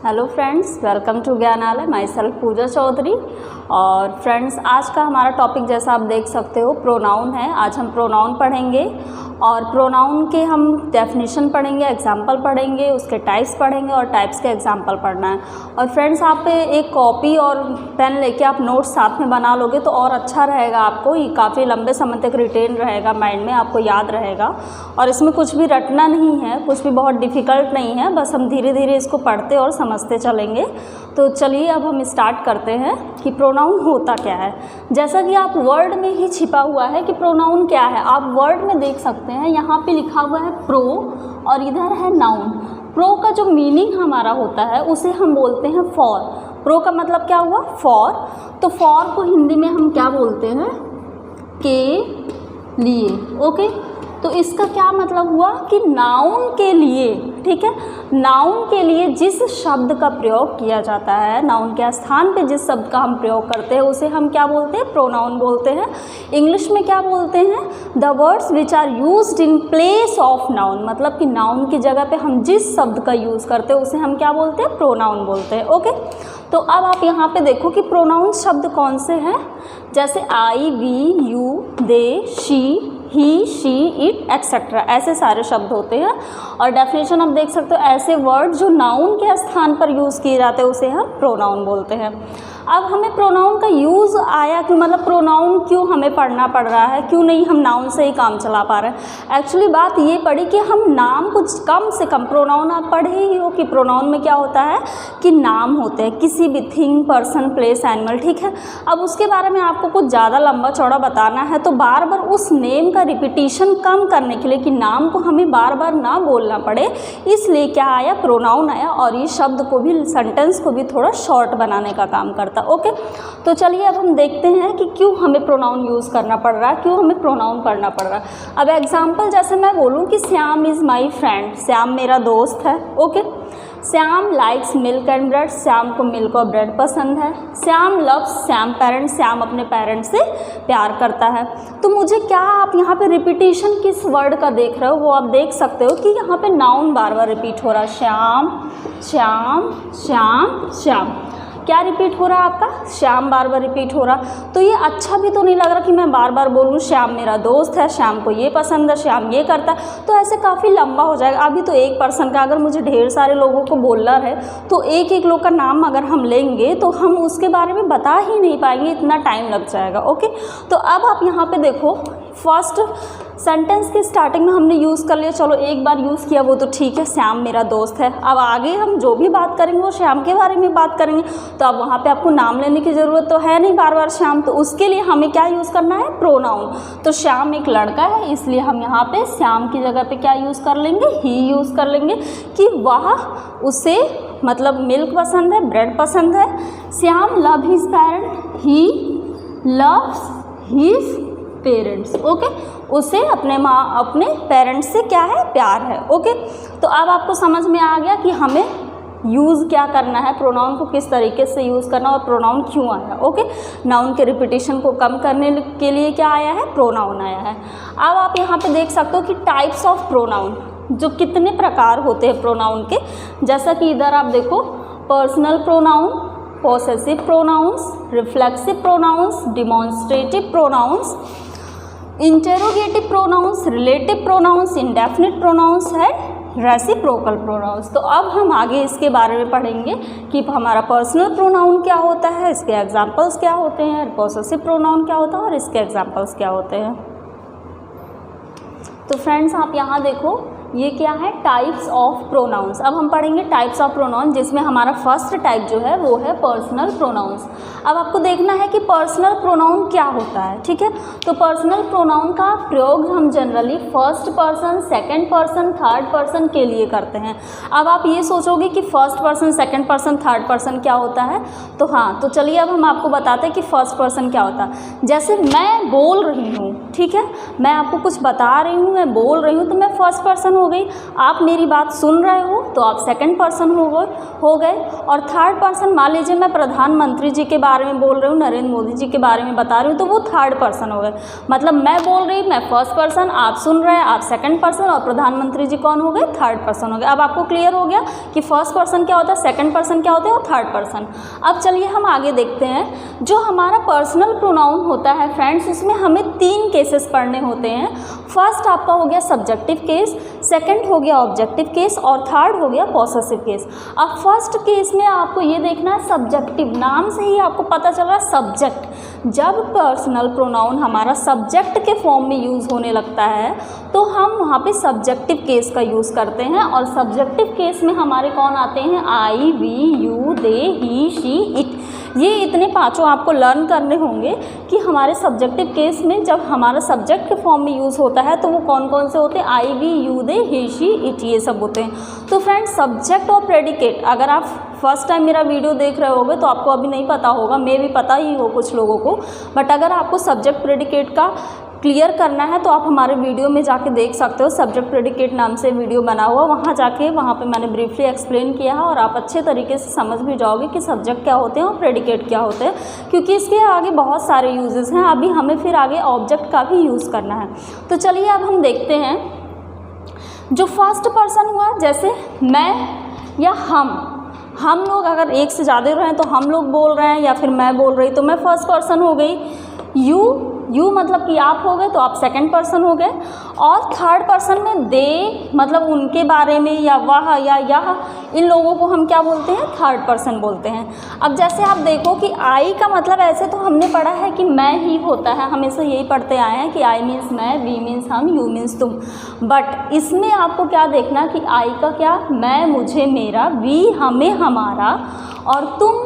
Hello friends, welcome to Gyanalay. Myself Pooja Chaudhary. और friends, आज का हमारा टॉपिक जैसा आप देख सकते हो प्रोनाउन है। आज हम प्रोनाउन पढ़ेंगे और प्रोनाउन के हम डेफिनेशन पढ़ेंगे, एग्जाम्पल पढ़ेंगे, उसके टाइप्स पढ़ेंगे और टाइप्स के एग्जाम्पल पढ़ना है। और फ्रेंड्स, आप एक कॉपी और पेन लेके आप नोट्स साथ में बना लोगे तो और अच्छा रहेगा। आपको ये काफ़ी लंबे समय तक रिटेन रहेगा माइंड में, आपको याद रहेगा। और इसमें कुछ भी रटना नहीं है, कुछ भी बहुत डिफ़िकल्ट नहीं है, बस हम धीरे धीरे इसको पढ़ते और समझते चलेंगे। तो चलिए अब हम स्टार्ट करते हैं कि प्रोनाउन होता क्या है। जैसा कि आप वर्ड में ही छिपा हुआ है कि प्रोनाउन क्या है, आप वर्ड में देख सकते हैं। यहाँ पे लिखा हुआ है प्रो और इधर है नाउन। प्रो का जो मीनिंग हमारा होता है उसे हम बोलते हैं फॉर। प्रो का मतलब क्या हुआ? फॉर। तो फॉर को हिंदी में हम क्या बोलते हैं? के लिए। ओके, तो इसका क्या मतलब हुआ कि नाउन के लिए, ठीक है, नाउन के लिए जिस शब्द का प्रयोग किया जाता है, नाउन के स्थान पे जिस शब्द का हम प्रयोग करते हैं उसे हम क्या बोलते हैं? प्रोनाउन बोलते हैं। इंग्लिश में क्या बोलते हैं? The words which are used in place of noun. मतलब कि नाउन की जगह पे हम जिस शब्द का यूज़ करते हैं उसे हम क्या बोलते हैं? प्रोनाउन बोलते हैं। ओके, तो अब आप यहाँ पे देखो कि प्रोनाउन शब्द कौन से हैं। जैसे I, we, you, they, she, he, she, it, etcetera, ऐसे सारे शब्द होते हैं। और डेफिनेशन आप देख सकते हो, ऐसे वर्ड जो नाउन के स्थान पर यूज़ किए जाते हैं उसे हम प्रोनाउन बोलते हैं। अब हमें प्रोनाउन का यूज़ आया कि मतलब प्रोनाउन क्यों हमें पढ़ना पड़ रहा है, क्यों नहीं हम नाउन से ही काम चला पा रहे हैं। एक्चुअली बात ये पड़ी कि हम नाम कुछ कम से कम, प्रोनाउन आप पढ़े ही हो कि प्रोनाउन में क्या होता है कि नाम होते हैं किसी भी थिंग, पर्सन, प्लेस, एनिमल, ठीक है। अब उसके बारे में आपको कुछ ज़्यादा लंबा चौड़ा बताना है तो बार बार उस नेम का रिपीटिशन कम करने के लिए कि नाम को हमें बार बार ना बोलना पड़े, इसलिए क्या आया? प्रोनाउन आया। और इस शब्द को भी, सेंटेंस को भी थोड़ा शॉर्ट बनाने का काम करता। ओके, तो चलिए अब हम देखते हैं कि क्यों हमें प्रोनाउन यूज़ करना पड़ रहा है, क्यों हमें प्रोनाउन पढ़ना पड़ रहा है। अब एग्जाम्पल जैसे मैं बोलूँ कि Shyam is my friend, Shyam मेरा दोस्त है। Okay, Shyam likes milk and bread, Shyam को मिल्क और ब्रेड पसंद है। श्याम लव्स श्याम पेरेंट्स, श्याम अपने पेरेंट्स से प्यार करता है। तो मुझे क्या, आप यहाँ पे रिपीटिशन किस वर्ड का देख रहे हो वो आप देख सकते हो कि यहाँ पे नाउन बार बार रिपीट हो रहा है। श्याम, श्याम, श्याम, श्याम, क्या रिपीट हो रहा है आपका? श्याम बार बार रिपीट हो रहा। तो ये अच्छा भी तो नहीं लग रहा कि मैं बार बार बोलूँ श्याम मेरा दोस्त है, श्याम को ये पसंद है, श्याम ये करता है, तो ऐसे काफ़ी लंबा हो जाएगा। अभी तो एक पर्सन का, अगर मुझे ढेर सारे लोगों को बोलना है तो एक एक लोग का नाम अगर हम लेंगे तो हम उसके बारे में बता ही नहीं पाएंगे, इतना टाइम लग जाएगा। ओके, तो अब आप यहाँ पे देखो, फर्स्ट सेंटेंस के स्टार्टिंग में हमने यूज़ कर लिया, चलो एक बार यूज़ किया वो तो ठीक है, श्याम मेरा दोस्त है। अब आगे हम जो भी बात करेंगे वो श्याम के बारे में बात करेंगे, तो अब वहाँ पे आपको नाम लेने की ज़रूरत तो है नहीं बार बार श्याम, तो उसके लिए हमें क्या यूज़ करना है? प्रोनाउन। तो श्याम एक लड़का है, इसलिए हम यहाँ पे श्याम की जगह पे क्या यूज़ कर लेंगे? ही यूज़ कर लेंगे कि वह, उसे मतलब मिल्क पसंद है, ब्रेड पसंद है। Shyam love his parent, he loves his parents. Okay, उसे अपने अपने पेरेंट्स से क्या है? प्यार है। ओके, तो अब आपको समझ में आ गया कि हमें यूज़ क्या करना है, प्रोनाउन को किस तरीके से यूज़ करना और प्रोनाउन क्यों आया। ओके, नाउन के रिपीटिशन को कम करने के लिए क्या आया है? प्रोनाउन आया है। अब आप यहाँ पे देख सकते हो कि टाइप्स ऑफ प्रोनाउन, जो कितने प्रकार होते हैं प्रोनाउन के। जैसा कि इधर आप देखो, personal pronoun, possessive pronouns, reflexive pronouns, demonstrative pronouns, interrogative pronouns, relative pronouns, indefinite pronouns है, रेसिप्रोकल प्रोनाउंस। तो अब हम आगे इसके बारे में पढ़ेंगे कि हमारा पर्सनल प्रोनाउन क्या होता है, इसके एग्जांपल्स क्या होते हैं, पोसेसिव प्रोनाउन क्या होता है और इसके एग्जांपल्स क्या होते हैं। तो फ्रेंड्स, आप यहाँ देखो, ये क्या है? Types of pronouns. अब हम पढ़ेंगे टाइप्स ऑफ प्रोनाउन, जिसमें हमारा फर्स्ट टाइप जो है वो है पर्सनल प्रोनाउंस। अब आपको देखना है कि पर्सनल प्रोनाउन क्या होता है, ठीक है। तो पर्सनल प्रोनाउन का प्रयोग हम generally first person, second person, third person के लिए करते हैं। अब आप ये सोचोगे कि first person, second person, third person क्या होता है, तो हाँ, तो चलिए अब हम आपको बताते हैं कि फर्स्ट पर्सन क्या होता है। जैसे मैं बोल रही हूँ, ठीक है, मैं आपको कुछ बता रही हूँ, मैं बोल रही हूँ तो मैं फर्स्ट पर्सन हो गई। आप मेरी बात सुन रहे हो तो आप सेकंड पर्सन हो गए। और थर्ड पर्सन, मान लीजिए मैं प्रधानमंत्री जी के बारे में बोल रही हूँ, नरेंद्र मोदी जी के बारे में बता रही हूँ, तो वो थर्ड पर्सन हो गए। मतलब मैं बोल रही, मैं फर्स्ट पर्सन, आप सुन रहे हैं, आप सेकंड पर्सन, और प्रधानमंत्री जी कौन हो गए? थर्ड पर्सन हो गए। अब आपको क्लियर हो गया कि फर्स्ट पर्सन क्या होता है, सेकंड पर्सन क्या होता है और थर्ड पर्सन। अब चलिए हम आगे देखते हैं। जो हमारा पर्सनल प्रोनाउन होता है फ्रेंड्स, उसमें हमें 3 केसेस पढ़ने होते हैं। फर्स्ट आपका हो गया सब्जेक्टिव केस, सेकंड हो गया ऑब्जेक्टिव केस, और थर्ड हो गया पॉसेसिव केस। अब फर्स्ट केस में आपको ये देखना है सब्जेक्टिव, नाम से ही आपको पता चल रहा है सब्जेक्ट। जब पर्सनल प्रोनाउन हमारा सब्जेक्ट के फॉर्म में यूज़ होने लगता है तो हम वहाँ पे सब्जेक्टिव केस का यूज़ करते हैं। और सब्जेक्टिव केस में हमारे कौन आते हैं? I, we, you, they, he, she, it. ये इतने 5 आपको लर्न करने होंगे कि हमारे सब्जेक्टिव केस में जब हमारा सब्जेक्ट के फॉर्म में यूज़ होता है तो वो कौन कौन से होते हैं? I, we, you, they, he, she, it, ये सब होते हैं। तो फ्रेंड्स सब्जेक्ट और प्रेडिकेट, अगर आप फर्स्ट टाइम मेरा वीडियो देख रहे होगे तो आपको अभी नहीं पता होगा, मे भी पता ही हो कुछ लोगों को, बट अगर आपको सब्जेक्ट प्रेडिकेट का क्लियर करना है तो आप हमारे वीडियो में जाके देख सकते हो। सब्जेक्ट प्रेडिकेट नाम से वीडियो बना हुआ, वहाँ पे मैंने ब्रीफली एक्सप्लेन किया है और आप अच्छे तरीके से समझ भी जाओगे कि सब्जेक्ट क्या होते हैं और प्रेडिकेट क्या होते हैं, क्योंकि इसके आगे बहुत सारे यूजेस हैं। अभी हमें फिर आगे ऑब्जेक्ट का भी यूज़ करना है। तो चलिए अब हम देखते हैं जो फर्स्ट पर्सन हुआ, जैसे मैं या हम लोग अगर एक से ज़्यादा रहे तो हम लोग बोल रहे हैं या फिर मैं बोल रही तो मैं फर्स्ट पर्सन हो गई। यू मतलब कि आप हो गए तो आप सेकंड पर्सन हो गए। और थर्ड पर्सन में दे मतलब उनके बारे में, या वह या यह, इन लोगों को हम क्या बोलते हैं? थर्ड पर्सन बोलते हैं। अब जैसे आप देखो कि आई का मतलब ऐसे तो हमने पढ़ा है कि मैं ही होता है, हमेशा यही पढ़ते आए हैं कि आई मीन्स मैं, वी मीन्स हम, यू मीन्स तुम। बट इसमें आपको क्या देखना कि आई का क्या? मैं, मुझे, मेरा, वी हमें, हमारा, और तुम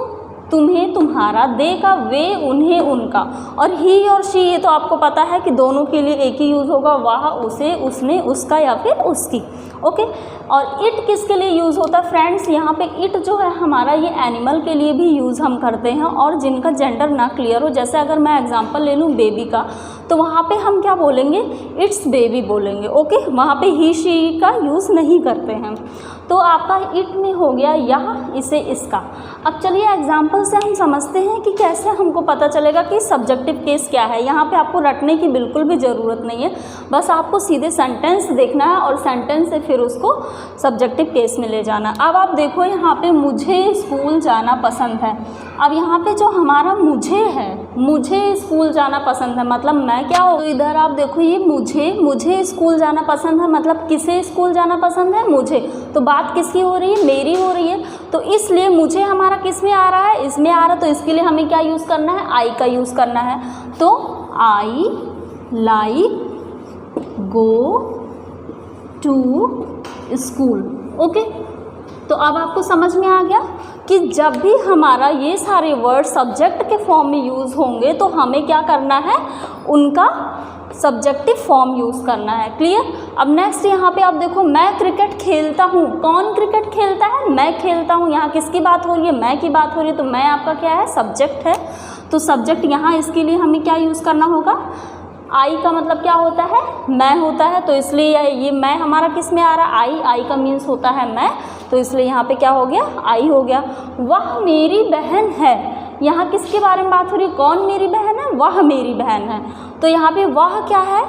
तुम्हें, तुम्हारा, दे का वे, उन्हें, उनका, और ही और शी ये तो आपको पता है कि दोनों के लिए एक ही यूज़ होगा, वह, उसे, उसने, उसका या फिर उसकी। ओके। और इट किसके लिए यूज़ होता है फ्रेंड्स? यहाँ पे इट जो है हमारा ये एनिमल के लिए भी यूज़ हम करते हैं, और जिनका जेंडर ना क्लियर हो, जैसे अगर मैं एग्जांपल ले लूँ बेबी का, तो वहाँ पे हम क्या बोलेंगे? इट्स बेबी बोलेंगे। ओके, वहाँ पे ही शी का यूज़ नहीं करते हैं। तो आपका इट में हो गया यह, इसे, इसका। अब चलिए एग्जाम्पल से हम समझते हैं कि कैसे हमको पता चलेगा कि सब्जेक्टिव केस क्या है। यहाँ पे आपको रटने की बिल्कुल भी ज़रूरत नहीं है, बस आपको सीधे सेंटेंस देखना है और सेंटेंस से फिर उसको सब्जेक्टिव केस में ले जाना। अब आप देखो यहाँ पे मुझे स्कूल जाना पसंद है। अब यहाँ पे जो हमारा मुझे है, मुझे स्कूल जाना पसंद है, मतलब मैं क्या हो, तो इधर आप देखो ये मुझे स्कूल जाना पसंद है, मतलब किसे स्कूल जाना पसंद है? मुझे। तो बात किसकी हो रही है? मेरी हो रही है। तो इसलिए मुझे हमारा किस में आ रहा है? इसमें आ रहा है। तो इसके लिए हमें क्या यूज़ करना है? आई का यूज़ करना है। तो I like go to school. Okay, तो अब आपको समझ में आ गया कि जब भी हमारा ये सारे वर्ड सब्जेक्ट के फॉर्म में यूज़ होंगे तो हमें क्या करना है? उनका सब्जेक्टिव फॉर्म यूज़ करना है। क्लियर? अब नेक्स्ट यहाँ पे आप देखो, मैं क्रिकेट खेलता हूँ। कौन क्रिकेट खेलता है? मैं खेलता हूँ। यहाँ किसकी बात हो रही है? मैं की बात हो रही है। तो मैं आपका क्या है? सब्जेक्ट है। तो सब्जेक्ट यहाँ इसके लिए हमें क्या यूज़ करना होगा? आई का मतलब क्या होता है? मैं होता है। तो इसलिए ये मैं हमारा किस में आ रहा है? आई का मीन्स होता है मैं, तो इसलिए यहाँ पे क्या हो गया? आई हो गया। वह मेरी बहन है। यहाँ किसके बारे में बात हो रही है? कौन मेरी बहन है? वह मेरी बहन है। तो यहाँ पे वह क्या है?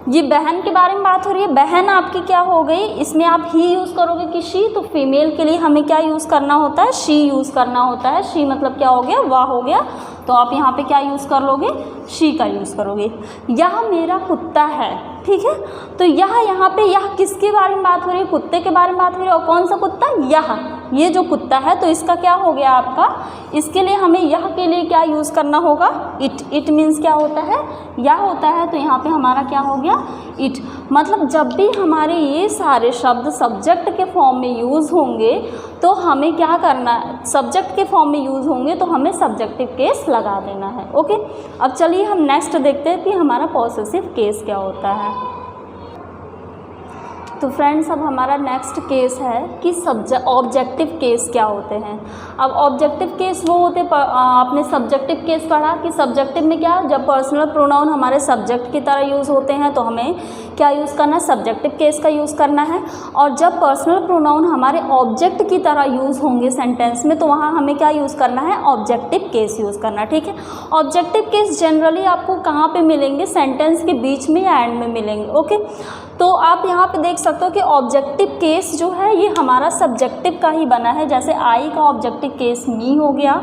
ये बहन के बारे में बात हो रही है। बहन आपकी क्या हो गई? इसमें आप ही यूज़ करोगे कि शी, तो फीमेल के लिए हमें क्या यूज़ करना होता है? शी यूज़ करना होता है। शी मतलब क्या हो गया? वह हो गया। तो आप यहाँ पे क्या यूज़ कर लोगे? शी का यूज़ करोगे। यह मेरा कुत्ता है। ठीक है, तो यहाँ पे यह किसके बारे में बात हो रही है? कुत्ते के बारे में बात हो रही है। और कौन सा कुत्ता? ये जो कुत्ता है, तो इसका क्या हो गया आपका? इसके लिए हमें यह के लिए क्या यूज़ करना होगा? इट मीन्स क्या होता है? यह होता है। तो यहाँ पे हमारा क्या हो गया? इट। मतलब जब भी हमारे ये सारे शब्द सब्जेक्ट के फॉर्म में यूज़ होंगे तो हमें क्या करना है? सब्जेक्ट के फॉर्म में यूज़ होंगे तो हमें सब्जेक्टिव केस लगा देना है। ओके, अब चलिए हम नेक्स्ट देखते हैं कि हमारा पॉसेसिव केस क्या होता है। तो फ्रेंड्स अब हमारा नेक्स्ट केस है कि ऑब्जेक्टिव केस क्या होते हैं। अब ऑब्जेक्टिव केस वो होते आपने सब्जेक्टिव केस पढ़ा कि सब्जेक्टिव में क्या, जब पर्सनल प्रोनाउन हमारे सब्जेक्ट की तरह यूज़ होते हैं तो हमें क्या यूज़ करना है, सब्जेक्टिव केस का यूज़ करना है। और जब पर्सनल प्रोनाउन हमारे ऑब्जेक्ट की तरह यूज़ होंगे सेंटेंस में तो वहाँ हमें क्या यूज़ करना है, ऑब्जेक्टिव केस यूज़ करना है। ठीक है, ऑब्जेक्टिव केस जनरली आपको कहाँ पे मिलेंगे, सेंटेंस के बीच में या एंड में मिलेंगे। ओके, तो आप यहाँ पे देख सकते हो कि ऑब्जेक्टिव केस जो है ये हमारा सब्जेक्टिव का ही बना है। जैसे आई का ऑब्जेक्टिव केस मी हो गया,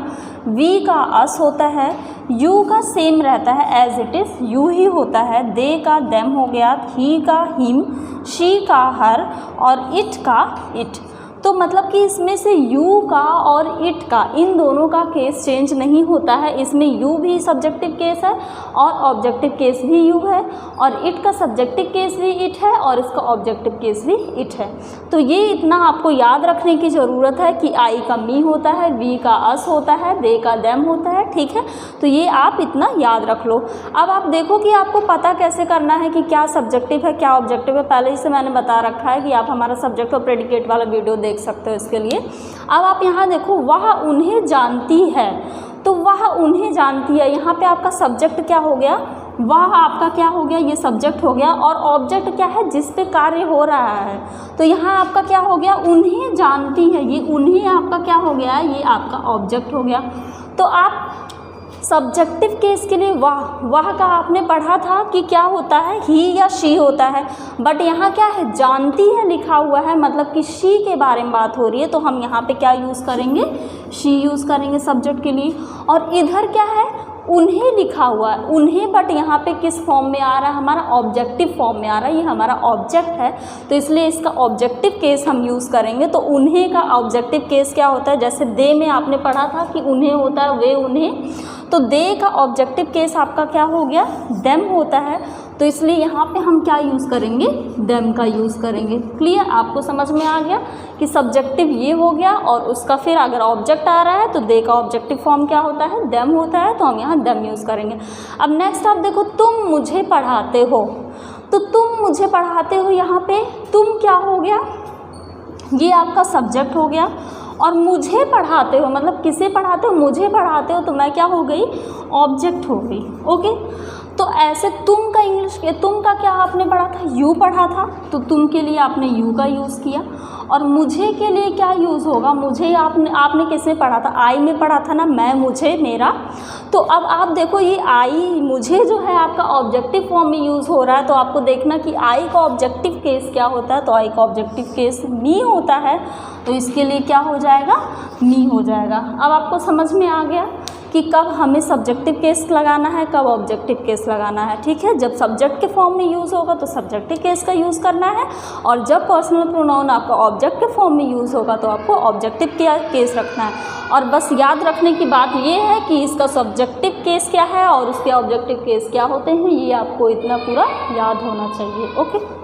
वी का अस होता है, यू का सेम रहता है एज इट इज़ यू ही होता है, दे का देम हो गया, ही का हिम, शी का हर और इट का इट। तो मतलब कि इसमें से यू का और इट का, इन दोनों का केस चेंज नहीं होता है। इसमें यू भी सब्जेक्टिव केस है और ऑब्जेक्टिव केस भी यू है, और इट का सब्जेक्टिव केस भी इट है और इसका ऑब्जेक्टिव केस भी इट है। तो ये इतना आपको याद रखने की ज़रूरत है कि आई का मी होता है, वी का अस होता है, दे का देम होता है। ठीक है, तो ये आप इतना याद रख लो। अब आप देखो कि आपको पता कैसे करना है कि क्या सब्जेक्टिव है क्या ऑब्जेक्टिव है। पहले ही से मैंने बता रखा है कि आप हमारा सब्जेक्ट और प्रेडिकेट वाला वीडियो देख सकते हो इसके लिए। अब आप यहाँ देखो, वह उन्हें जानती है, तो वह उन्हें जानती है, यहाँ पे आपका सब्जेक्ट क्या हो गया, वह आपका क्या हो गया, ये सब्जेक्ट हो गया, और ऑब्जेक्ट क्या है, जिस पे कार्य हो रहा है। तो यहाँ आपका क्या हो गया, उन्हें जानती है, ये उन्हें आपका क्या हो गया, ये आपका ऑब्जेक्ट हो गया। तो आप सब्जेक्टिव केस के लिए वह का आपने पढ़ा था कि क्या होता है, ही या शी होता है, बट यहाँ क्या है, जानती है लिखा हुआ है, मतलब कि शी के बारे में बात हो रही है, तो हम यहाँ पे क्या यूज़ करेंगे, शी यूज़ करेंगे सब्जेक्ट के लिए। और इधर क्या है, उन्हें लिखा हुआ है, उन्हें, बट यहाँ पे किस फॉर्म में आ रहा है, हमारा ऑब्जेक्टिव फॉर्म में आ रहा है, ये हमारा ऑब्जेक्ट है, तो इसलिए इसका ऑब्जेक्टिव केस हम यूज़ करेंगे। तो उन्हें का ऑब्जेक्टिव केस क्या होता है, जैसे दे में आपने पढ़ा था कि उन्हें होता है, वे उन्हें, तो दे का ऑब्जेक्टिव केस आपका क्या हो गया, देम होता है, तो इसलिए यहाँ पे हम क्या यूज़ करेंगे, देम का यूज़ करेंगे। क्लियर, आपको समझ में आ गया कि सब्जेक्टिव ये हो गया, और उसका फिर अगर ऑब्जेक्ट आ रहा है तो दे का ऑब्जेक्टिव फॉर्म क्या होता है, देम होता है, तो हम यहाँ देम यूज़ करेंगे। अब नेक्स्ट आप देखो, तुम मुझे पढ़ाते हो, तो तुम मुझे पढ़ाते हो, यहाँ पे तुम क्या हो गया, ये आपका सब्जेक्ट हो गया, और मुझे पढ़ाते हो मतलब किसे पढ़ाते हो, मुझे पढ़ाते हो, तो मैं क्या हो गई, ऑब्जेक्ट हो गई। ओके, तो ऐसे तुम का इंग्लिश के, तुम का क्या आपने पढ़ा था, यू पढ़ा था, तो तुम के लिए आपने यू का यूज़ किया। और मुझे के लिए क्या यूज़ होगा, मुझे आपने किसमें पढ़ा था, आई में पढ़ा था ना, मैं, मुझे, मेरा। तो अब आप देखो, ये आई मुझे जो है आपका ऑब्जेक्टिव फॉर्म में यूज़ हो रहा है, तो आपको देखना कि आई का ऑब्जेक्टिव केस क्या होता है, तो आई का ऑब्जेक्टिव केस मी होता है, तो इसके लिए क्या हो जाएगा, मी हो जाएगा। अब आपको समझ में आ गया कि कब हमें सब्जेक्टिव केस लगाना है, कब ऑब्जेक्टिव केस लगाना है। ठीक है, जब सब्जेक्ट के फॉर्म में यूज़ होगा तो सब्जेक्टिव केस का यूज़ करना है, और जब पर्सनल प्रोनाउन आपका ऑब्जेक्ट के फॉर्म में यूज़ होगा तो आपको ऑब्जेक्टिव केस रखना है। और बस याद रखने की बात ये है कि इसका सब्जेक्टिव केस क्या है और उसके ऑब्जेक्टिव केस क्या होते हैं, ये आपको इतना पूरा याद होना चाहिए। ओके,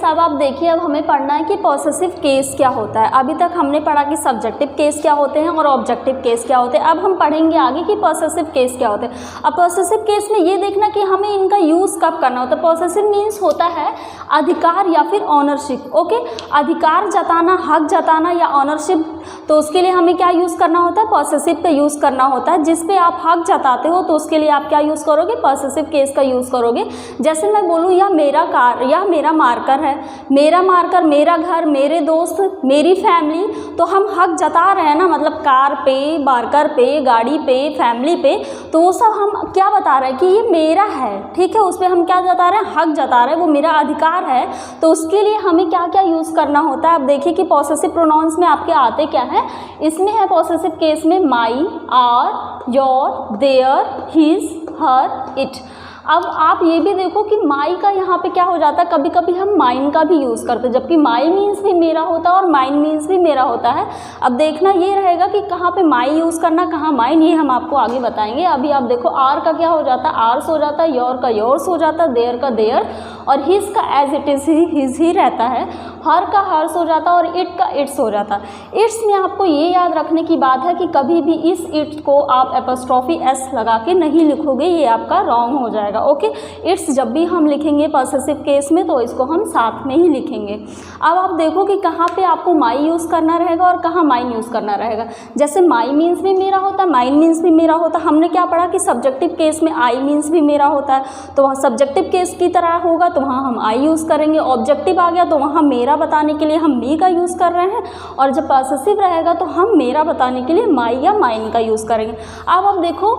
अब आप देखिए, अब हमें पढ़ना है कि पॉसेसिव केस क्या होता है। अभी तक हमने पढ़ा कि सब्जेक्टिव केस क्या होते हैं और ऑब्जेक्टिव केस क्या होते हैं। अब हम पढ़ेंगे आगे कि पॉसेसिव केस क्या होते हैं। अब पॉसेसिव केस में ये देखना कि हमें इनका यूज़ कब करना होता है। पॉसेसिव मीन्स होता है अधिकार या फिर ऑनरशिप। ओके, अधिकार जताना, हक जताना या ऑनरशिप, तो उसके लिए हमें क्या यूज़ करना होता है, पॉसेसिव का यूज़ करना होता है। जिस पे आप हक जताते हो तो उसके लिए आप क्या यूज़ करोगे, पॉसेसिव केस का यूज़ करोगे। जैसे मैं बोलूँ, यह मेरा कार, यह मेरा मार्कर है, मेरा मार्कर, मेरा घर, मेरे दोस्त, मेरी फैमिली, तो हम हक जता रहे हैं ना, मतलब कार पे, मार्कर पे, गाड़ी पे, फैमिली पे, तो वो सब हम क्या बता रहे हैं कि ये मेरा है। ठीक है, उस पर हम क्या जता रहे हैं, हक जता रहे हैं, वो मेरा अधिकार है। तो उसके लिए हमें क्या क्या यूज़ करना होता है। अब देखिए कि पॉसेसिव प्रोनाउंस में आपके आते क्या है। इसमें है पॉसेसिव केस में my, our, your, their, his, her, it. अब आप ये भी देखो कि माई का यहाँ पे क्या हो जाता है, कभी कभी हम माइन का भी यूज़ करते हैं, जबकि माई मीन्स भी मेरा होता है और माइन मीन्स भी मेरा होता है। अब देखना ये रहेगा कि कहाँ पे माई यूज़ करना, कहाँ माइन, ये हम आपको आगे बताएंगे। अभी आप देखो, आर का क्या हो जाता है, आर्स हो जाता है, योर का योर्स हो जाता है, देयर का देयर, और हिज का एज इट इज़ हिज ही रहता है, हर का हर्स हो जाता है और इट का इट्स हो जाता है। इट्स में आपको ये याद रखने की बात है कि कभी भी इस इट्स को आप एपोस्ट्रोफी एस लगा के नहीं लिखोगे, ये आपका रॉन्ग हो जाएगा। हमारा। ओके, इट्स जब भी हम लिखेंगे पॉसेसिव केस में तो इसको हम साथ में ही लिखेंगे। अब आप देखो कि कहाँ पे आपको माई यूज़ करना रहेगा और कहाँ माइन यूज़ करना रहेगा। जैसे माई मीन्स भी मेरा होता है, माइन मीन्स भी मेरा होता है। हमने क्या पढ़ा कि सब्जेक्टिव केस में आई मीन्स भी मेरा होता है, तो वहाँ सब्जेक्टिव केस की तरह होगा तो वहाँ हम आई यूज़ करेंगे। ऑब्जेक्टिव आ गया तो वहाँ मेरा बताने के लिए हम मी का यूज़ कर रहे हैं, और जब पॉसेसिव रहेगा तो हम मेरा बताने के लिए माई या माइन का यूज़ करेंगे। अब देखो,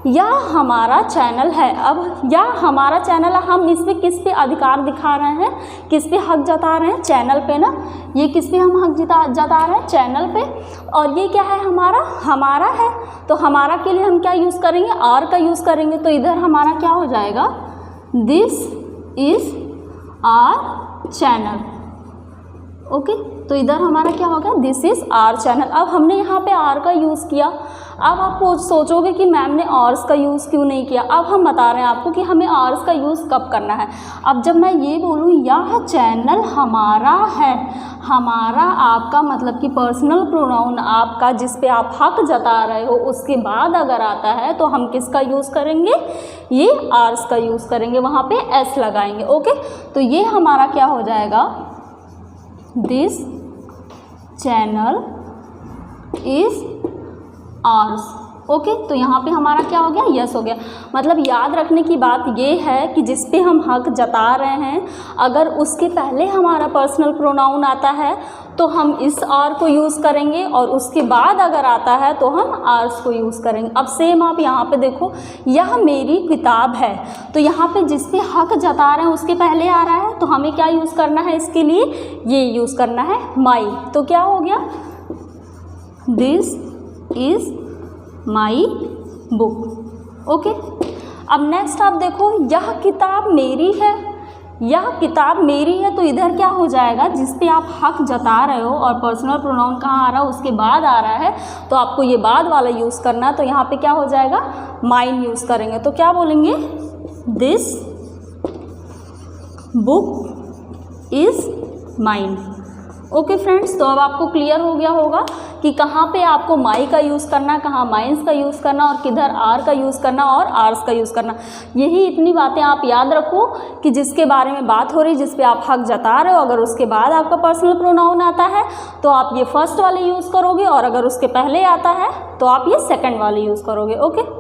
यह हमारा चैनल है। अब यह हमारा चैनल है, हम इस पे किस पे अधिकार दिखा रहे हैं, किस पे हक जता रहे हैं, चैनल पे ना। ये किस पे हम हक जता रहे हैं, चैनल पे। और ये क्या है, हमारा है, तो हमारा के लिए हम क्या यूज़ करेंगे, आर का यूज़ करेंगे। तो इधर हमारा क्या हो जाएगा, this is our channel. Okay, तो इधर हमारा क्या होगा, दिस इज़ आर चैनल। अब हमने यहाँ पे आर का यूज़ किया। अब आप सोचोगे कि मैम ने आर्स का यूज़ क्यों नहीं किया। अब हम बता रहे हैं आपको कि हमें आर्स का यूज़ कब करना है। अब जब मैं ये बोलूँ यह चैनल हमारा है, हमारा आपका मतलब कि पर्सनल प्रोनाउन आपका जिस पे आप हक जता रहे हो, उसके बाद अगर आता है तो हम किसका यूज़ करेंगे, ये आर्स का यूज़ करेंगे, वहाँ पे एस लगाएंगे। ओके, तो ये हमारा क्या हो जाएगा, this channel is ours. Okay, तो यहाँ पे हमारा क्या हो गया, यस हो गया। मतलब याद रखने की बात ये है कि जिस पे हम हक जता रहे हैं, अगर उसके पहले हमारा पर्सनल प्रोनाउन आता है तो हम इस आर को यूज़ करेंगे, और उसके बाद अगर आता है तो हम आर्स को यूज़ करेंगे। अब सेम आप यहाँ पे देखो, यह मेरी किताब है, तो यहाँ पे जिस पे हक जता रहे हैं उसके पहले आ रहा है, तो हमें क्या यूज़ करना है, इसके लिए ये यूज़ करना है माई। तो क्या हो गया, this is my book. Okay, अब नेक्स्ट आप देखो, यह किताब मेरी है, यह किताब मेरी है, तो इधर क्या हो जाएगा, जिस पे आप हक जता रहे हो और पर्सनल प्रोनाउन कहाँ आ रहा है, उसके बाद आ रहा है, तो आपको ये बाद वाला यूज़ करना है। तो यहाँ पे क्या हो जाएगा, माइन यूज़ करेंगे। तो क्या बोलेंगे, this book is mine. Okay friends, तो अब आपको क्लियर हो गया होगा कि कहाँ पे आपको माई का यूज़ करना, कहाँ माइंस का यूज़ करना, और किधर आर का यूज़ करना और आर्स का यूज़ करना। यही इतनी बातें आप याद रखो कि जिसके बारे में बात हो रही, जिस पे आप हक जता रहे हो, अगर उसके बाद आपका पर्सनल प्रोनाउन आता है तो आप ये फर्स्ट वाले यूज़ करोगे, और अगर उसके पहले आता है तो आप ये सेकेंड वाले यूज़ करोगे। ओके,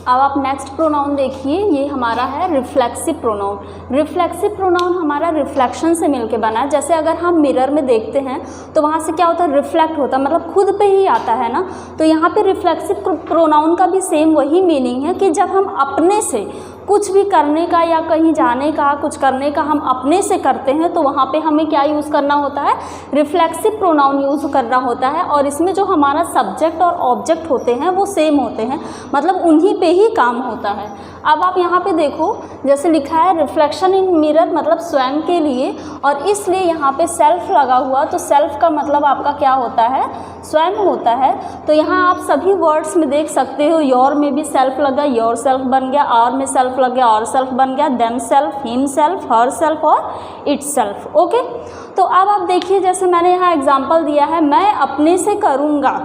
अब आप नेक्स्ट प्रोनाउन देखिए, ये हमारा है रिफ्लेक्सिव प्रोनाउन। रिफ्लेक्सिव प्रोनाउन हमारा रिफ्लेक्शन से मिलके बना है। जैसे अगर हम मिरर में देखते हैं तो वहाँ से क्या होता है, रिफ्लेक्ट होता है, मतलब खुद पे ही आता है ना। तो यहाँ पे रिफ्लेक्सिव प्रोनाउन का भी सेम वही मीनिंग है कि जब हम अपने से कुछ भी करने का या कहीं जाने का, कुछ करने का हम अपने से करते हैं, तो वहाँ पे हमें क्या यूज़ करना होता है, रिफ्लेक्सिव प्रोनाउन यूज़ करना होता है। और इसमें जो हमारा सब्जेक्ट और ऑब्जेक्ट होते हैं वो सेम होते हैं, मतलब उन्हीं पे ही काम होता है। अब आप यहाँ पे देखो, जैसे लिखा है रिफ्लेक्शन इन मिरर, मतलब स्वयं के लिए, और इसलिए यहाँ पे सेल्फ लगा हुआ, तो सेल्फ का मतलब आपका क्या होता है, स्वयं होता है। तो यहाँ आप सभी वर्ड्स में देख सकते हो, योर में भी सेल्फ लगा, योर सेल्फ बन गया, आर में सेल्फ लग गया, और सेल्फ बन गया, them self, him self, her self और इट सेल्फ। ओके, तो अब आप देखिए, जैसे मैंने यहाँ एग्जाम्पल दिया है, मैं अपने से करूँगा,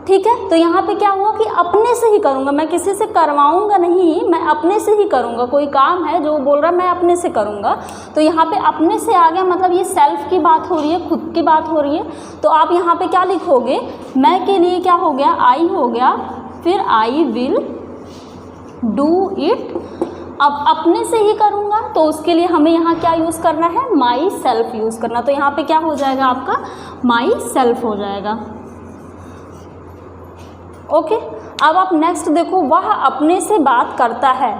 ठीक है। तो यहाँ पे क्या हुआ कि अपने से ही करूँगा, मैं किसी से करवाऊँगा नहीं, मैं अपने से ही करूँगा। कोई काम है जो बोल रहा है मैं अपने से करूँगा, तो यहाँ पे अपने से आ गया, मतलब ये सेल्फ की बात हो रही है, खुद की बात हो रही है। तो आप यहाँ पे क्या लिखोगे, मैं के लिए क्या हो गया, आई हो गया, फिर आई विल डू इट। अब अपने से ही करूँगा तो उसके लिए हमें यहाँ क्या यूज़ करना है, माई सेल्फ यूज़ करना। तो यहाँ पे क्या हो जाएगा आपका, माई सेल्फ हो जाएगा। ओके, अब आप नेक्स्ट देखो, वह अपने से बात करता है,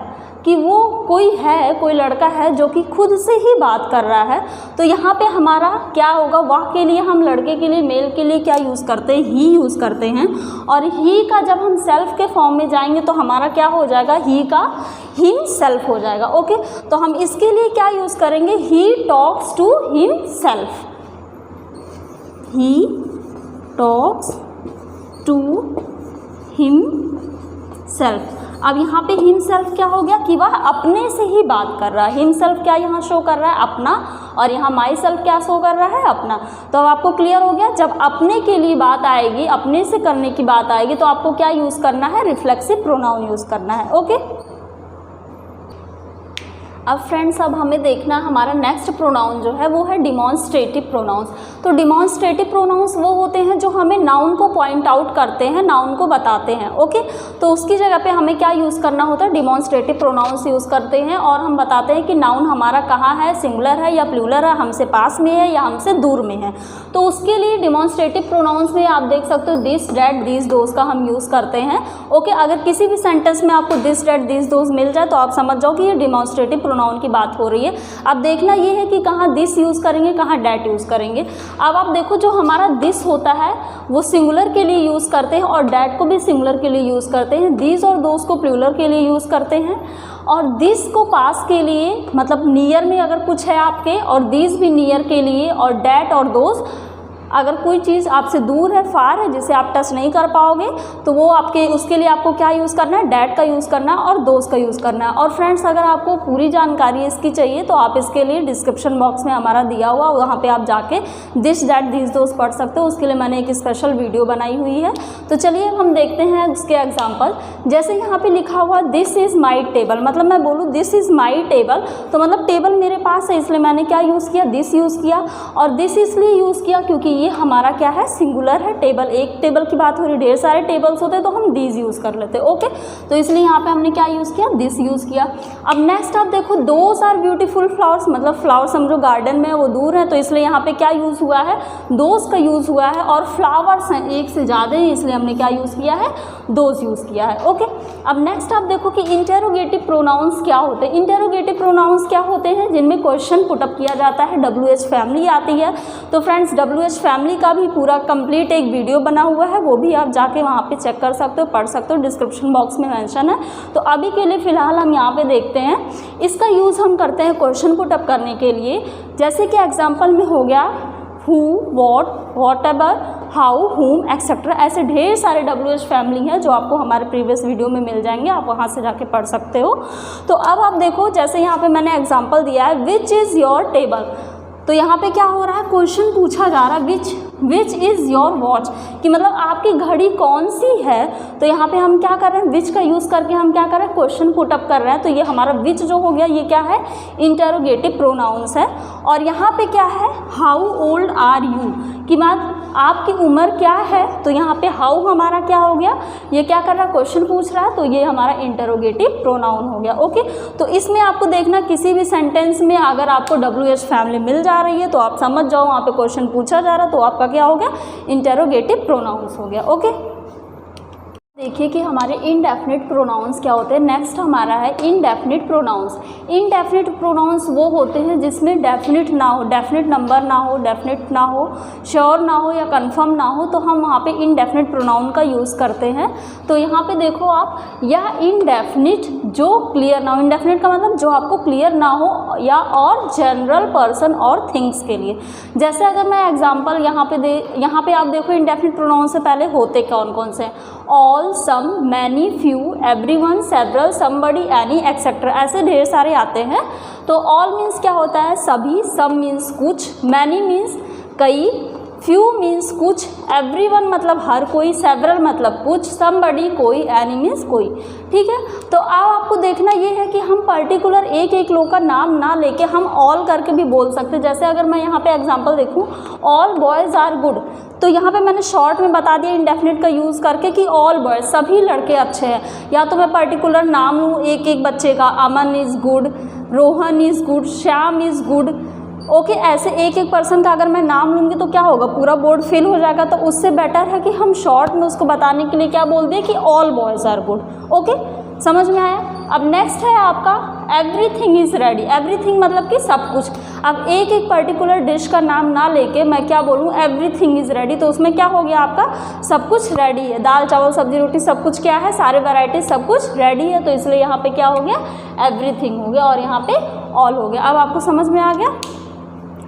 कि वो कोई है, कोई लड़का है जो कि खुद से ही बात कर रहा है। तो यहाँ पे हमारा क्या होगा, वह के लिए हम लड़के के लिए, मेल के लिए क्या यूज़ करते हैं, ही यूज़ करते हैं। और ही का जब हम सेल्फ के फॉर्म में जाएंगे तो हमारा क्या हो जाएगा, ही का हिम सेल्फ हो जाएगा। ओके, तो हम इसके लिए क्या यूज़ करेंगे, he talks to himself, he talks to himself. अब यहाँ पे हिमसेल्फ क्या हो गया कि वह अपने से ही बात कर रहा है। हिमसेल्फ क्या यहाँ शो कर रहा है, अपना, और यहाँ माई सेल्फ क्या शो कर रहा है, अपना। तो अब आपको क्लियर हो गया, जब अपने के लिए बात आएगी, अपने से करने की बात आएगी, तो आपको क्या यूज़ करना है, रिफ्लेक्सिव प्रोनाउन यूज़ करना है। ओके, अब फ्रेंड्स अब हमें देखना हमारा नेक्स्ट प्रोनाउन जो है वो है डिमॉन्स्ट्रेटिव प्रोनाउंस। तो डिमॉन्स्ट्रेटिव प्रोनाउंस वो होते हैं जो हमें नाउन को पॉइंट आउट करते हैं, नाउन को बताते हैं। ओके, तो उसकी जगह पे हमें क्या यूज़ करना होता है, डिमॉन्स्ट्रेटिव प्रोनाउंस यूज़ करते हैं और हम बताते हैं कि नाउन हमारा कहाँ है, सिंगुलर है या प्लूरल है, हमसे पास में है या हमसे दूर में है। तो उसके लिए डिमॉन्स्ट्रेटिव प्रोनाउंस में आप देख सकते हो दिस, डैट, दीज, दोज का हम यूज़ करते हैं। ओके, अगर किसी भी सेंटेंस में आपको दिस, डैट, दीज, दोज मिल जाए तो आप समझ जाओ कि ये डिमॉन्स्ट्रेटिव प्रोनाउन की बात हो रही है। अब देखना ये है कि कहाँ दिस यूज़ करेंगे, कहाँ डैट यूज़ करेंगे। अब आप देखो जो हमारा दिस होता है वो सिंगुलर के लिए यूज़ करते हैं और डैट को भी सिंगुलर के लिए यूज़ करते हैं। दीज और दोज को प्लूरल के लिए यूज़ करते हैं और दिस को पास के लिए, मतलब नियर में अगर कुछ है आपके, और दीज भी नियर के लिए, और डैट और दोज अगर कोई चीज़ आपसे दूर है, फार है, जिसे आप टच नहीं कर पाओगे, तो वो आपके उसके लिए आपको क्या यूज़ करना है, डैट का यूज़ करना है और दोस्त का यूज़ करना है। और फ्रेंड्स अगर आपको पूरी जानकारी इसकी चाहिए तो आप इसके लिए डिस्क्रिप्शन बॉक्स में हमारा दिया हुआ, वहाँ पे आप जाके दिस, डैट, दीज, दोस्त पढ़ सकते हो। उसके लिए मैंने एक स्पेशल वीडियो बनाई हुई है। तो चलिए हम देखते हैं उसके एग्जाम्पल। जैसे यहाँ पर लिखा हुआ दिस इज़ माई टेबल, मतलब मैं बोलूँ दिस इज़ माई टेबल, तो मतलब टेबल मेरे पास है, इसलिए मैंने क्या यूज़ किया, दिस यूज़ किया। और दिस इसलिए यूज़ किया क्योंकि ये हमारा क्या है, सिंगुलर है। टेबल, एक टेबल की बात हो रही, ढेर सारे टेबल्स होते तो हम दीज यूज़ कर लेते। ओके, तो इसलिए यहाँ पे हमने क्या यूज़ किया, दिस यूज़ किया। अब नेक्स्ट आप देखो दोज आर ब्यूटीफुल फ्लावर्स, मतलब फ्लावर्स समझो गार्डन में वो दूर है, तो इसलिए यहाँ पे क्या यूज़ हुआ है, दोज का यूज़ हुआ है। और फ्लावर्स हैं एक से ज़्यादा हैं, इसलिए हमने क्या यूज़ किया है, दोज यूज़ किया है। ओके, अब नेक्स्ट आप देखो कि इंटेरोगेटिव प्रोनाउंस क्या होते हैं। इंटेरोगेटिव प्रोनाउंस क्या होते हैं, जिनमें क्वेश्चन पुटअप किया जाता है, WH फैमिली आती है। तो फ्रेंड्स WH फैमिली का भी पूरा कंप्लीट एक वीडियो बना हुआ है, वो भी आप जाके वहाँ पे चेक कर सकते हो, पढ़ सकते हो, डिस्क्रिप्शन बॉक्स में मेंशन है। तो अभी के लिए फ़िलहाल हम यहाँ पे देखते हैं, इसका यूज़ हम करते हैं क्वेश्चन पुटअप करने के लिए। जैसे कि एग्जाम्पल में हो गया who, what, what ever, how, हुम, एक्सेट्रा। ऐसे ढेर सारे WH फैमिली हैं जो आपको हमारे प्रीवियस वीडियो में मिल जाएंगे, आप वहाँ से जाके पढ़ सकते हो। तो अब आप देखो जैसे यहाँ पे मैंने एग्जाम्पल दिया है विच इज़ योर टेबल, तो यहाँ पे क्या हो रहा है, क्वेश्चन पूछा जा रहा है विच इज़ योर वॉच, कि मतलब आपकी घड़ी कौन सी है। तो यहाँ पे हम क्या कर रहे हैं, विच का यूज़ करके हम क्या कर रहे हैं, क्वेश्चन पुटअप कर रहे हैं। तो ये हमारा विच जो हो गया ये क्या है, इंटेरोगेटिव प्रोनाउंस है। और यहाँ पे क्या है, हाउ ओल्ड आर यू, कि मतलब आपकी उम्र क्या है। तो यहाँ पे हाउ हमारा क्या हो गया, ये क्या कर रहा है, क्वेश्चन पूछ रहा है, तो ये हमारा इंटेरोगेटिव प्रोनाउन हो गया। ओके, तो इसमें आपको देखना किसी भी सेंटेंस में अगर आपको WH फैमिली मिल जा रही है तो आप समझ जाओ वहाँ पे क्वेश्चन पूछा जा रहा है, तो आपका क्या हो गया, इंटेरोगेटिव प्रोनाउंस हो गया। ओके, देखिए कि हमारे इनडेफिनिट प्रोनाउंस क्या होते हैं। नेक्स्ट हमारा है इनडेफिनिट प्रोनाउंस। इनडेफिनिट प्रोनाउंस वो होते हैं जिसमें डेफिनिट ना हो, डेफिनिट नंबर ना हो, डेफिनिट ना हो, श्योर ना हो या कंफर्म ना हो, तो हम वहाँ पे इनडेफिनिट प्रोनाउन का यूज़ करते हैं। तो यहाँ पे देखो आप, या इनडेफिनिट जो क्लियर ना हो, इनडेफिनिट का मतलब जो आपको क्लियर ना हो, या और जनरल पर्सन और थिंग्स के लिए। जैसे अगर मैं एग्जाम्पल यहाँ पे आप देखो इनडेफिनिट प्रोनाउन से पहले होते कौन कौन से, all, some, many, few, everyone, several, somebody, any, etcetera, ऐसे ढेर सारे आते हैं। तो ऑल मीन्स क्या होता है, सभी, सम मीन्स कुछ, मैनी मीन्स कई, फ्यू मीन्स कुछ, एवरीवन मतलब हर कोई, सेवरल मतलब कुछ, समबडी कोई, एनी मीन्स कोई। ठीक है, तो अब आपको देखना ये है कि हम पर्टिकुलर एक एक लोग का नाम ना लेके हम ऑल करके भी बोल सकते हैं। जैसे अगर मैं यहाँ पे एग्जांपल देखूँ, ऑल बॉयज़ आर गुड, तो यहाँ पे मैंने शॉर्ट में बता दिया इनडेफिनिट का यूज़ करके कि ऑल बॉयज़, सभी लड़के अच्छे हैं। या तो मैं पर्टिकुलर नाम लूँ एक एक बच्चे का, Aman is good, Rohan is good, Shyam is good. Okay, ऐसे एक एक पर्सन का अगर मैं नाम लूँगी तो क्या होगा, पूरा बोर्ड फिल हो जाएगा। तो उससे बेटर है कि हम शॉर्ट में उसको बताने के लिए क्या बोल दें कि all boys are good. Okay, समझ में आया। अब नेक्स्ट है आपका एवरीथिंग इज़ रेडी। एवरीथिंग मतलब कि सब कुछ। अब एक एक पर्टिकुलर डिश का नाम ना लेके मैं क्या बोलूँ, एवरीथिंग इज़ रेडी, तो उसमें क्या हो गया, आपका सब कुछ रेडी है। दाल चावल सब्जी रोटी सब कुछ क्या है, सारे वैरायटीज सब कुछ रेडी है। तो इसलिए यहाँ पे क्या हो गया, एवरीथिंग हो गया और यहाँ पे ऑल हो गया। अब आपको समझ में आ गया।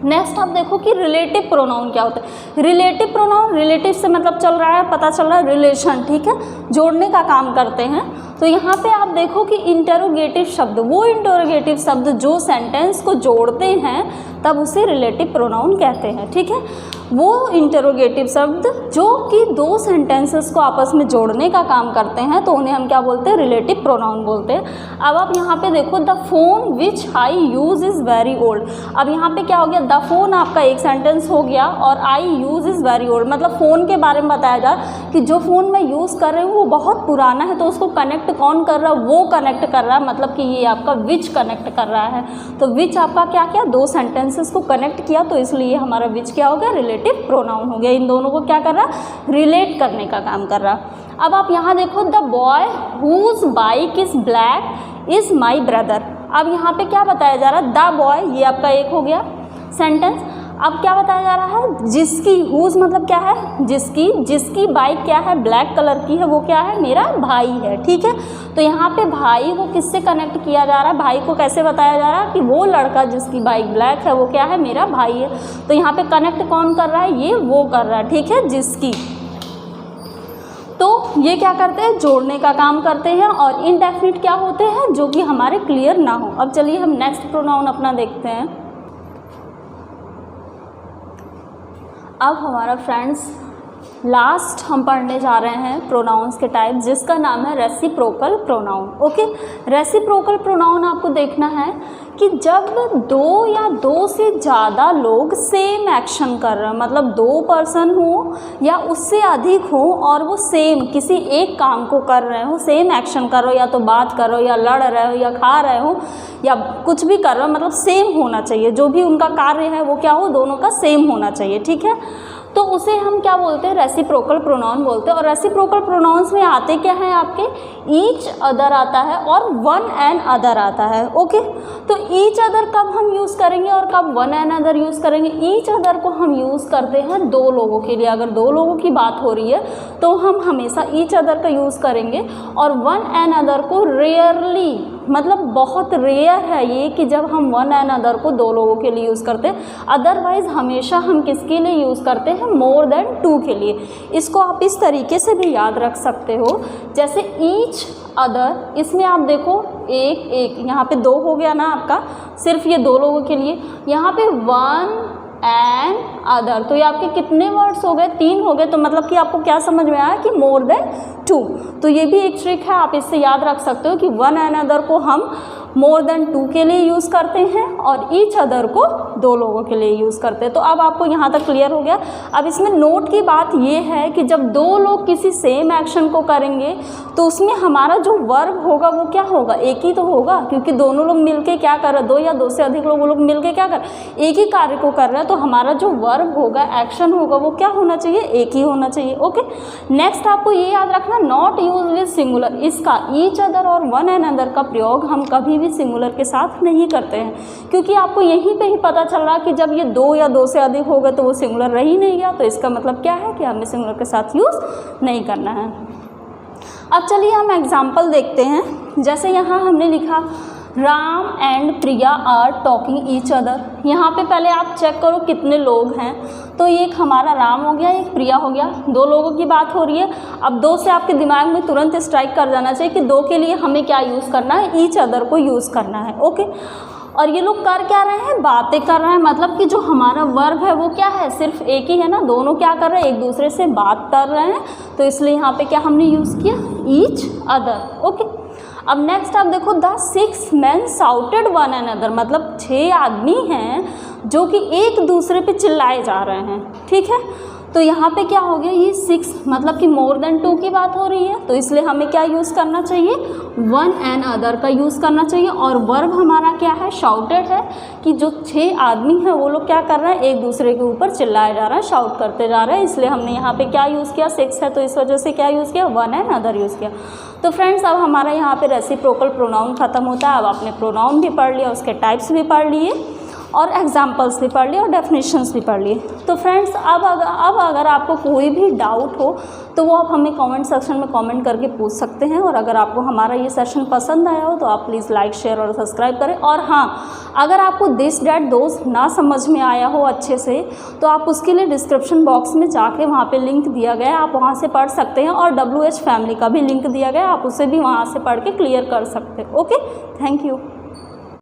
नेक्स्ट आप देखो कि रिलेटिव प्रोनाउन क्या होता है। रिलेटिव प्रोनाउन, रिलेटिव से मतलब चल रहा है, पता चल रहा है रिलेशन, ठीक है, जोड़ने का काम करते हैं। तो यहाँ पे आप देखो कि इंटरोगेटिव शब्द, वो इंटरोगेटिव शब्द जो सेंटेंस को जोड़ते हैं तब उसे रिलेटिव प्रोनाउन कहते हैं, ठीक है। वो इंटरोगेटिव शब्द जो कि दो सेंटेंसेस को आपस में जोड़ने का काम करते हैं तो उन्हें हम क्या बोलते हैं, रिलेटिव प्रोनाउन बोलते हैं। अब आप यहाँ पे देखो, the phone which I use is very old. अब यहाँ पे क्या हो गया, द फोन आपका एक सेंटेंस हो गया और आई यूज़ इज़ वेरी ओल्ड, मतलब फ़ोन के बारे में बताया जा कि जो फ़ोन मैं यूज़ कर रही हूँ वो बहुत पुराना है, तो उसको कनेक्ट कौन कर रहा है, वो कनेक्ट कर रहा है, मतलब कि ये आपका विच कनेक्ट कर रहा है। तो विच आपका क्या किया, दो सेंटेंसेस को कनेक्ट किया, तो इसलिए हमारा विच क्या हो गया, रिलेटिव प्रोनाउन हो गया। इन दोनों को क्या कर रहा, रिलेट करने का काम कर रहा। अब आप यहाँ देखो, the boy whose bike is black is my brother. अब यहाँ पे क्या बताया जा रहा है, द बॉय, ये आपका एक हो गया सेंटेंस। अब क्या बताया जा रहा है, जिसकी, हुज मतलब क्या है, जिसकी बाइक क्या है, ब्लैक कलर की है, वो क्या है, मेरा भाई है, ठीक है। तो यहाँ पे भाई को किससे कनेक्ट किया जा रहा है, भाई को कैसे बताया जा रहा है कि वो लड़का जिसकी बाइक ब्लैक है वो क्या है, मेरा भाई है। तो यहाँ पे कनेक्ट कौन कर रहा है, ये वो कर रहा है, ठीक है, जिसकी। तो ये क्या करते हैं, जोड़ने का काम करते हैं। और इनडेफिनिट क्या होते हैं, जो कि हमारे क्लियर ना हो। अब चलिए हम नेक्स्ट प्रोनाउन अपना देखते हैं। अब हमारा फ्रेंड्स लास्ट हम पढ़ने जा रहे हैं प्रोनाउंस के टाइप, जिसका नाम है reciprocal pronoun. Okay, reciprocal pronoun आपको देखना है कि जब दो या दो से ज़्यादा लोग सेम एक्शन कर रहे हैं, मतलब दो पर्सन हो या उससे अधिक हो और वो सेम किसी एक काम को कर रहे हो, सेम एक्शन कर रहे हो, या तो बात कर रहे हो या लड़ रहे हो या खा रहे हो या कुछ भी कर रहे हो, मतलब सेम होना चाहिए, जो भी उनका कार्य है वो क्या हो, दोनों का सेम होना चाहिए, ठीक है। तो उसे हम क्या बोलते हैं, रेसिप्रोकल प्रोनाउन बोलते हैं। और रेसिप्रोकल प्रोनाउंस में आते क्या हैं आपके, ईच अदर आता है और वन एंड अदर आता है। ओके, तो ईच अदर कब हम यूज़ करेंगे और कब वन एंड अदर यूज़ करेंगे। ईच अदर को हम यूज़ करते हैं दो लोगों के लिए, अगर दो लोगों की बात हो रही है तो हम हमेशा ईच अदर का यूज़ करेंगे। और वन एंड अदर को रेयरली, मतलब बहुत रेयर है ये कि जब हम वन एंड अदर को दो लोगों के लिए यूज़ करते हैं। अदरवाइज़ हमेशा हम किसके लिए यूज़ करते हैं, मोर देन टू के लिए। इसको आप इस तरीके से भी याद रख सकते हो, जैसे ईच अदर, इसमें आप देखो एक एक, यहाँ पे दो हो गया ना आपका, सिर्फ ये दो लोगों के लिए। यहाँ पे वन एंड अदर, तो ये आपके कितने वर्ड्स हो गए, तीन हो गए। तो मतलब कि आपको क्या समझ में आया कि मोर देन टू। तो ये भी एक ट्रिक है, आप इससे याद रख सकते हो कि वन एंड अदर को हम मोर देन टू के लिए यूज़ करते हैं और ईच अदर को दो लोगों के लिए यूज़ करते हैं। तो अब आपको यहाँ तक क्लियर हो गया। अब इसमें नोट की बात ये है कि जब दो लोग किसी सेम एक्शन को करेंगे तो उसमें हमारा जो वर्ब होगा वो क्या होगा, एक ही तो होगा, क्योंकि दोनों लोग मिलके क्या कर रहे हैं, दो या दो से अधिक लोग मिलके क्या कर, एक ही कार्य को कर रहे हैं। तो हमारा जो वर्ब होगा, एक्शन होगा, वो क्या होना चाहिए, एक ही होना चाहिए। ओके, नेक्स्ट आपको ये याद रखना, नॉट यूज विद सिंगुलर। इसका ईच अदर और वन एंड अदर का प्रयोग हम कभी सिंगुलर के साथ नहीं करते हैं, क्योंकि आपको यहीं पे ही पता चल रहा कि जब ये दो या दो से अधिक हो गए तो वो सिंगुलर रह ही नहीं गया। तो इसका मतलब क्या है कि हमें सिंगुलर के साथ यूज़ नहीं करना है। अब चलिए हम एग्जाम्पल देखते हैं। जैसे यहाँ हमने लिखा Ram and Priya are talking each other. यहाँ पे पहले आप चेक करो कितने लोग हैं। तो ये एक हमारा राम हो गया, एक प्रिया हो गया, दो लोगों की बात हो रही है। अब दो से आपके दिमाग में तुरंत स्ट्राइक कर जाना चाहिए कि दो के लिए हमें क्या यूज़ करना है, ईच अदर को यूज़ करना है। ओके, और ये लोग कर क्या रहे हैं, बातें कर रहे हैं, मतलब कि जो हमारा वर्ब है वो क्या है, सिर्फ एक ही है ना, दोनों क्या कर रहे हैं, एक दूसरे से बात कर रहे हैं। तो इसलिए यहाँ पे क्या हमने यूज़ किया, ईच अदर। ओके, अब नेक्स्ट आप देखो, the 6 men shouted one and other, मतलब 6 आदमी हैं जो कि एक दूसरे पे चिल्लाए जा रहे हैं। ठीक है, तो यहाँ पे क्या हो गया, ये 6 मतलब कि मोर देन 2 की बात हो रही है। तो इसलिए हमें क्या यूज़ करना चाहिए, वन एंड अदर का यूज़ करना चाहिए। और वर्ब हमारा क्या है, शाउटेड है, कि जो 6 आदमी हैं वो लोग क्या कर रहे हैं, एक दूसरे के ऊपर चिल्लाए जा रहा है, शाउट करते जा रहे हैं। इसलिए हमने यहाँ पे क्या यूज़ किया, 6 है तो इस वजह से क्या यूज़ किया, वन एंड अदर यूज़ किया। तो फ्रेंड्स, अब हमारा यहाँ पे रेसिप्रोकल प्रोनाउन ख़त्म होता है। अब आपने प्रोनाउन भी पढ़ लिया, उसके टाइप्स भी पढ़ लिए। और एग्जाम्पल्स भी पढ़ लिए और डेफिनेशंस भी पढ़ लिए। तो फ्रेंड्स अब अगर आपको कोई भी डाउट हो तो वो आप हमें कमेंट सेक्शन में कमेंट करके पूछ सकते हैं। और अगर आपको हमारा ये सेशन पसंद आया हो तो आप प्लीज़ लाइक शेयर और सब्सक्राइब करें। और हाँ, अगर आपको दिस डैट दोज ना समझ में आया हो अच्छे से तो आप उसके लिए डिस्क्रिप्शन बॉक्स में जाके वहाँ पे लिंक दिया गया है, आप वहाँ से पढ़ सकते हैं। और WH फैमिली का भी लिंक दिया गया है, आप उसे भी वहाँ से पढ़ के क्लियर कर सकते हैं। Okay, thank you.